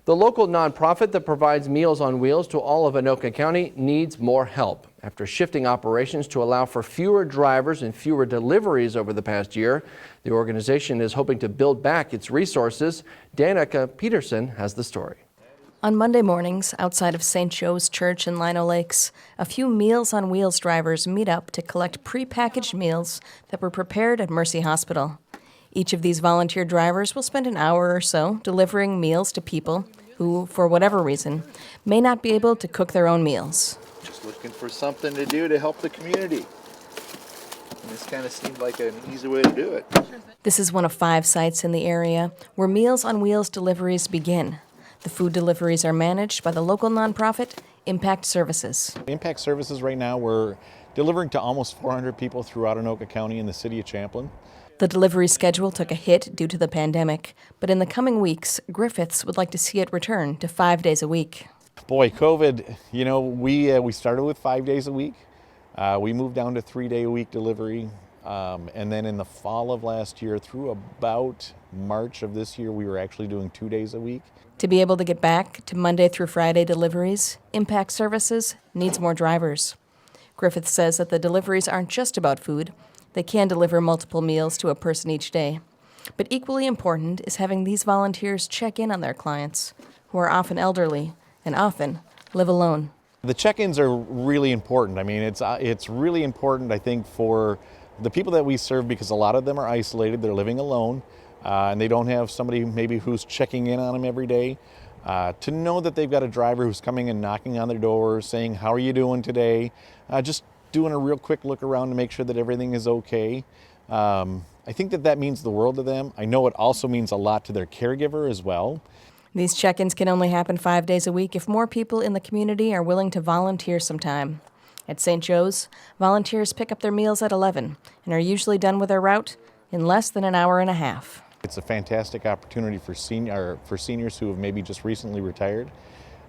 The local nonprofit that provides Meals on Wheels to all of Anoka County needs more help. After shifting operations to allow for fewer drivers and fewer deliveries over the past year, the organization is hoping to build back its resources. Danica Peterson has the story. On Monday mornings, outside of St. Joe's Church in Lino Lakes, a few Meals on Wheels drivers meet up to collect prepackaged meals that were prepared at Mercy Hospital. Each of these volunteer drivers will spend an hour or so delivering meals to people who, for whatever reason, may not be able to cook their own meals. Just looking for something to do to help the community. And this kind of seemed like an easy way to do it. This is one of 5 sites in the area where Meals on Wheels deliveries begin. The food deliveries are managed by the local nonprofit Impact Services. Impact Services right now, we're delivering to almost 400 people throughout Anoka County and the city of Champlin. The delivery schedule took a hit due to the pandemic, but in the coming weeks, Griffiths would like to see it return to 5 days a week. Boy, COVID, we started with 5 days a week. We moved down to 3-day-a-week delivery. And then in the fall of last year through about March of this year, we were actually doing 2 days a week. To be able to get back to Monday through Friday deliveries, Impact Services needs more drivers. Griffiths says that the deliveries aren't just about food. They can deliver multiple meals to a person each day. But equally important is having these volunteers check in on their clients, who are often elderly and often live alone. The check-ins are really important. I mean, it's really important, I think, for the people that we serve, because a lot of them are isolated, they're living alone, and they don't have somebody maybe who's checking in on them every day. To know that they've got a driver who's coming and knocking on their door, saying, "How are you doing today?" Just doing a real quick look around to make sure that everything is okay. I think that means the world to them. I know it also means a lot to their caregiver as well. These check-ins can only happen 5 days a week if more people in the community are willing to volunteer some time. At St. Joe's, volunteers pick up their meals at 11 and are usually done with their route in less than an hour and a half. It's a fantastic opportunity for seniors who have maybe just recently retired,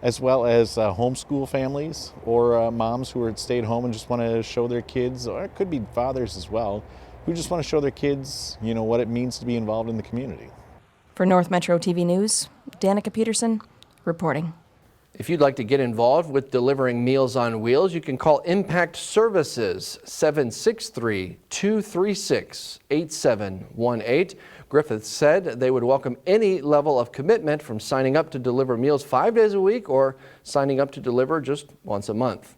as well as homeschool families or moms who are stay at home and just want to show their kids, or it could be fathers as well, who just want to show their kids, what it means to be involved in the community. For North Metro TV News, Danica Peterson reporting. If you'd like to get involved with delivering Meals on Wheels, you can call Impact Services 763-236-8718. Griffiths said they would welcome any level of commitment, from signing up to deliver meals 5 days a week or signing up to deliver just once a month.